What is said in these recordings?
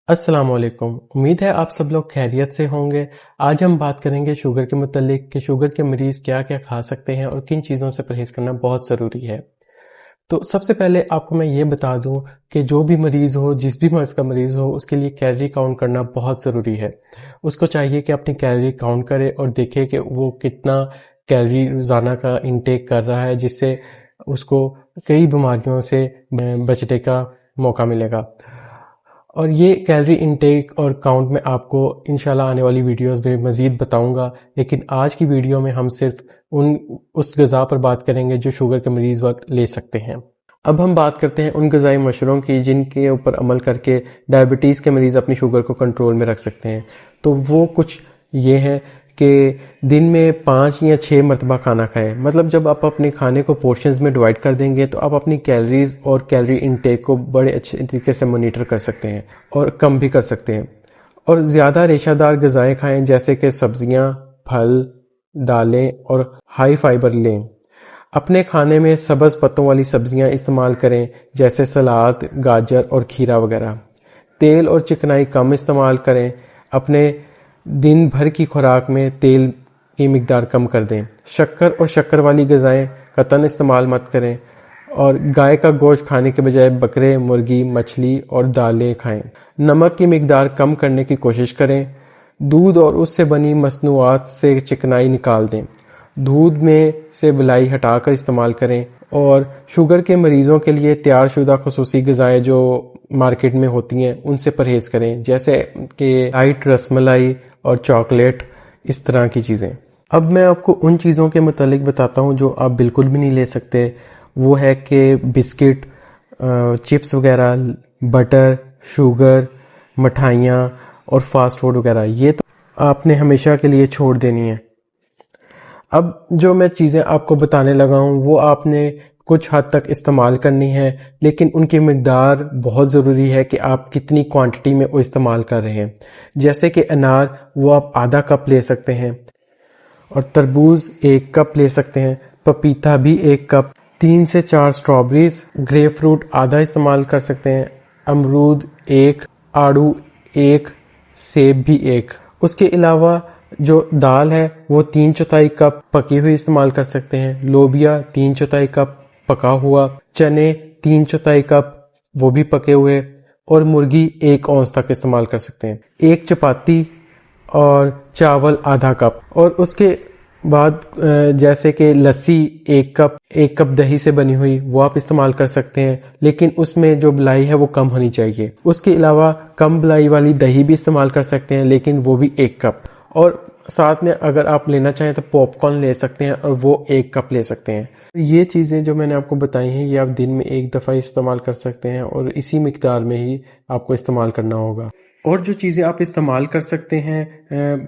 السلام علیکم، امید ہے آپ سب لوگ خیریت سے ہوں گے۔ آج ہم بات کریں گے شوگر کے متعلق کہ شوگر کے مریض کیا کیا کھا سکتے ہیں اور کن چیزوں سے پرہیز کرنا بہت ضروری ہے۔ تو سب سے پہلے آپ کو میں یہ بتا دوں کہ جو بھی مریض ہو، جس بھی مرض کا مریض ہو، اس کے لیے کیلری کاؤنٹ کرنا بہت ضروری ہے۔ اس کو چاہیے کہ اپنی کیلری کاؤنٹ کرے اور دیکھے کہ وہ کتنا کیلری روزانہ کا انٹیک کر رہا ہے، جس سے اس کو کئی بیماریوں سے بچنے کا موقع ملے گا۔ اور یہ کیلری انٹیک اور کاؤنٹ میں آپ کو انشاءاللہ آنے والی ویڈیوز میں مزید بتاؤں گا، لیکن آج کی ویڈیو میں ہم صرف اس غذا پر بات کریں گے جو شوگر کے مریض وقت لے سکتے ہیں۔ اب ہم بات کرتے ہیں ان غذائی مشوروں کی جن کے اوپر عمل کر کے ڈائبٹیز کے مریض اپنی شوگر کو کنٹرول میں رکھ سکتے ہیں۔ تو وہ کچھ یہ ہے کہ دن میں 5 یا 6 مرتبہ کھانا کھائیں۔ مطلب جب آپ اپنے کھانے کو پورشنز میں ڈیوائڈ کر دیں گے تو آپ اپنی کیلریز اور کیلری انٹیک کو بڑے اچھے طریقے سے مانیٹر کر سکتے ہیں اور کم بھی کر سکتے ہیں۔ اور زیادہ ریشہ دار غذائیں کھائیں جیسے کہ سبزیاں، پھل، دالیں اور ہائی فائبر لیں۔ اپنے کھانے میں سبز پتوں والی سبزیاں استعمال کریں جیسے سلاد، گاجر اور کھیرا وغیرہ۔ تیل اور چکنائی کم استعمال کریں۔ اپنے دن بھر کی خوراک میں تیل کی مقدار کم کر دیں۔ شکر اور شکر والی غذائیں قطعاً استعمال مت کریں، اور گائے کا گوشت کھانے کے بجائے بکرے، مرغی، مچھلی اور دالیں کھائیں۔ نمک کی مقدار کم کرنے کی کوشش کریں۔ دودھ اور اس سے بنی مصنوعات سے چکنائی نکال دیں۔ دودھ میں سے بلائی ہٹا کر استعمال کریں، اور شوگر کے مریضوں کے لیے تیار شدہ خصوصی غذائیں جو مارکیٹ میں ہوتی ہیں ان سے پرہیز کریں، جیسے کہ لائٹ رس ملائی اور چاکلیٹ، اس طرح کی چیزیں۔ اب میں آپ کو ان چیزوں کے متعلق بتاتا ہوں جو آپ بالکل بھی نہیں لے سکتے۔ وہ ہے کہ بسکٹ، چپس وغیرہ، بٹر، شوگر، مٹھائیاں اور فاسٹ فوڈ وغیرہ، یہ تو آپ نے ہمیشہ کے لیے چھوڑ دینی ہے۔ اب جو میں چیزیں آپ کو بتانے لگا ہوں وہ آپ نے کچھ حد تک استعمال کرنی ہے، لیکن ان کی مقدار بہت ضروری ہے کہ آپ کتنی کوانٹٹی میں وہ استعمال کر رہے ہیں۔ جیسے کہ انار، وہ آپ آدھا کپ لے سکتے ہیں، اور تربوز 1 کپ لے سکتے ہیں، پپیتا بھی 1 کپ، 3 سے 4 اسٹرابریز، گریپ فروٹ آدھا استعمال کر سکتے ہیں، امرود 1، آڑو 1، سیب بھی 1۔ اس کے علاوہ جو دال ہے وہ 3/4 کپ پکی ہوئی استعمال کر سکتے ہیں، لوبیا 3/4 کپ پکا ہوا، چنے 3/4 کپ وہ بھی پکے ہوئے، اور مرغی 1 اونس تک استعمال کر سکتے ہیں، 1 چپاتی اور چاول آدھا کپ۔ اور اس کے بعد جیسے کہ لسی 1 کپ، 1 کپ دہی سے بنی ہوئی وہ آپ استعمال کر سکتے ہیں، لیکن اس میں جو بلائی ہے وہ کم ہونی چاہیے۔ اس کے علاوہ کم بلائی والی دہی بھی استعمال کر سکتے ہیں، لیکن وہ بھی 1 کپ۔ اور ساتھ میں اگر آپ لینا چاہیں تو پاپ کارن لے سکتے ہیں، اور وہ 1 کپ لے سکتے ہیں۔ یہ چیزیں جو میں نے آپ کو بتائی ہیں یہ آپ دن میں 1 دفعہ استعمال کر سکتے ہیں، اور اسی مقدار میں ہی آپ کو استعمال کرنا ہوگا۔ اور جو چیزیں آپ استعمال کر سکتے ہیں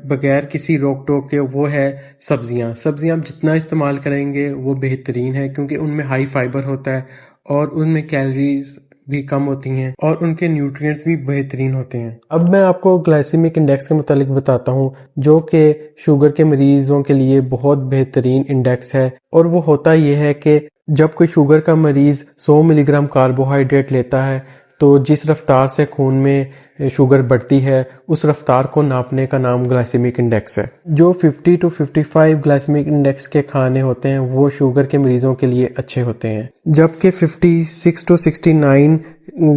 بغیر کسی روک ٹوک کے، وہ ہے سبزیاں۔ سبزیاں آپ جتنا استعمال کریں گے وہ بہترین ہے، کیونکہ ان میں ہائی فائبر ہوتا ہے، اور ان میں کیلریز بھی کم ہوتی ہیں، اور ان کے نیوٹرینٹس بھی بہترین ہوتے ہیں۔ اب میں آپ کو گلائسیمک انڈیکس کے متعلق بتاتا ہوں، جو کہ شوگر کے مریضوں کے لیے بہت بہترین انڈیکس ہے، اور وہ ہوتا یہ ہے کہ جب کوئی شوگر کا مریض 100 ملی گرام کاربوہائیڈریٹ لیتا ہے تو جس رفتار سے خون میں شوگر بڑھتی ہے اس رفتار کو ناپنے کا نام گلائسیمک انڈیکس ہے۔ جو 50 to 55 گلائسیمک انڈیکس کے کھانے ہوتے ہیں وہ شوگر کے مریضوں کے لیے اچھے ہوتے ہیں، جبکہ 56 to 69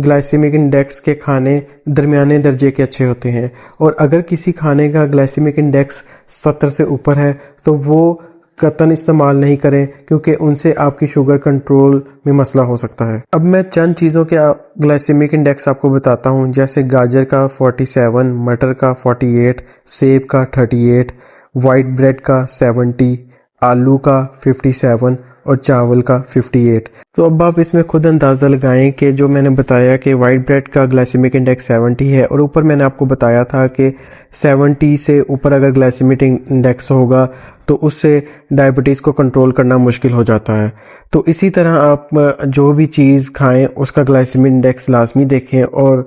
گلائسیمک انڈیکس کے کھانے درمیانے درجے کے اچھے ہوتے ہیں۔ اور اگر کسی کھانے کا گلائسیمک انڈیکس 70 سے اوپر ہے تو وہ قطعاً استعمال نہیں کریں، کیونکہ ان سے آپ کی شوگر کنٹرول میں مسئلہ ہو سکتا ہے۔ اب میں چند چیزوں کے گلائسیمک انڈیکس آپ کو بتاتا ہوں، جیسے گاجر کا 47، مٹر کا 48، سیب کا 38، وائٹ بریڈ کا 70، آلو کا 57 اور چاول کا 58۔ تو اب آپ اس میں خود اندازہ لگائیں کہ جو میں نے بتایا کہ وائٹ بریڈ کا گلائسیمک انڈیکس 70 ہے، اور اوپر میں نے آپ کو بتایا تھا کہ 70 سے اوپر اگر گلائسیمک انڈیکس ہوگا تو اس سے ڈائبٹیز کو کنٹرول کرنا مشکل ہو جاتا ہے۔ تو اسی طرح آپ جو بھی چیز کھائیں اس کا گلائسیمک انڈیکس لازمی دیکھیں، اور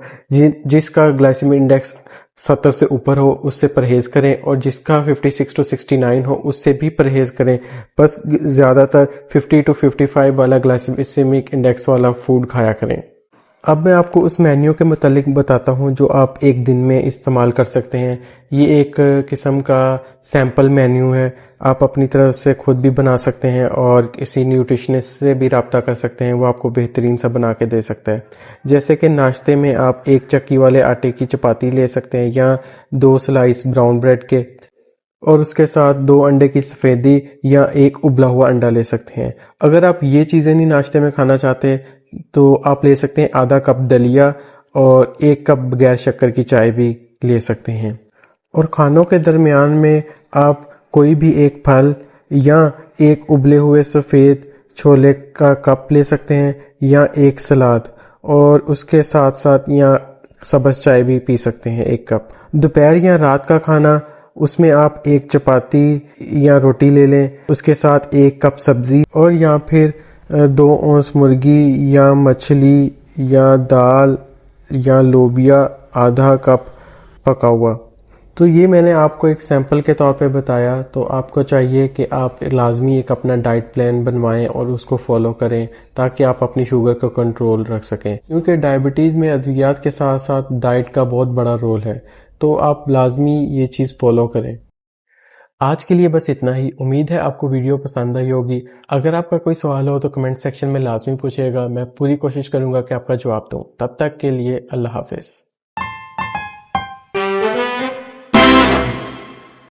جس کا گلائسیمک انڈیکس 70 سے اوپر ہو اس سے پرہیز کریں، اور جس کا 56 to 69 ہو اس سے بھی پرہیز کریں۔ بس زیادہ تر 50 to 55 والا گلائسیمک انڈیکس والا فوڈ کھایا کریں۔ اب میں آپ کو اس مینیو کے متعلق بتاتا ہوں جو آپ ایک دن میں استعمال کر سکتے ہیں. یہ ایک قسم کا سیمپل مینیو ہے. آپ اپنی طرف سے خود بھی بنا سکتے ہیں اور کسی نیوٹریشنسٹ سے بھی رابطہ کر سکتے ہیں, وہ آپ کو بہترین سا بنا کے دے سکتا ہے. جیسے کہ ناشتے میں آپ 1 چکی والے آٹے کی چپاتی لے سکتے ہیں یا 2 سلائس براؤن بریڈ کے, اور اس کے ساتھ 2 انڈے کی سفیدی یا 1 ابلا ہوا انڈا لے سکتے ہیں. اگر آپ یہ چیزیں نہیں ناشتے میں کھانا چاہتے تو آپ لے سکتے ہیں آدھا کپ دلیا اور 1 کپ بغیر شکر کی چائے بھی لے سکتے ہیں. اور کھانوں کے درمیان میں آپ کوئی بھی ایک پھل یا 1 ابلے ہوئے سفید چھولے کا کپ لے سکتے ہیں یا 1 سلاد, اور اس کے ساتھ ساتھ یا سبز چائے بھی پی سکتے ہیں 1 کپ. دوپہر یا رات کا کھانا, اس میں آپ 1 چپاتی یا روٹی لے لیں, اس کے ساتھ 1 کپ سبزی, اور یا پھر 2 اونس مرغی یا مچھلی یا دال یا لوبیا آدھا کپ پکا ہوا. تو یہ میں نے آپ کو ایک سیمپل کے طور پہ بتایا. تو آپ کو چاہیے کہ آپ لازمی ایک اپنا ڈائٹ پلان بنوائیں اور اس کو فالو کریں تاکہ آپ اپنی شوگر کا کنٹرول رکھ سکیں, کیونکہ ڈائبٹیز میں ادویات کے ساتھ ساتھ ڈائٹ کا بہت بڑا رول ہے. تو آپ لازمی یہ چیز فالو کریں. آج کے لیے بس اتنا ہی. امید ہے آپ کو ویڈیو پسند آئی ہوگی. اگر آپ کا کوئی سوال ہو تو کمنٹ سیکشن میں لازمی پوچھیے گا, میں پوری کوشش کروں گا کہ آپ کا جواب دوں. تب تک کے لیے اللہ حافظ.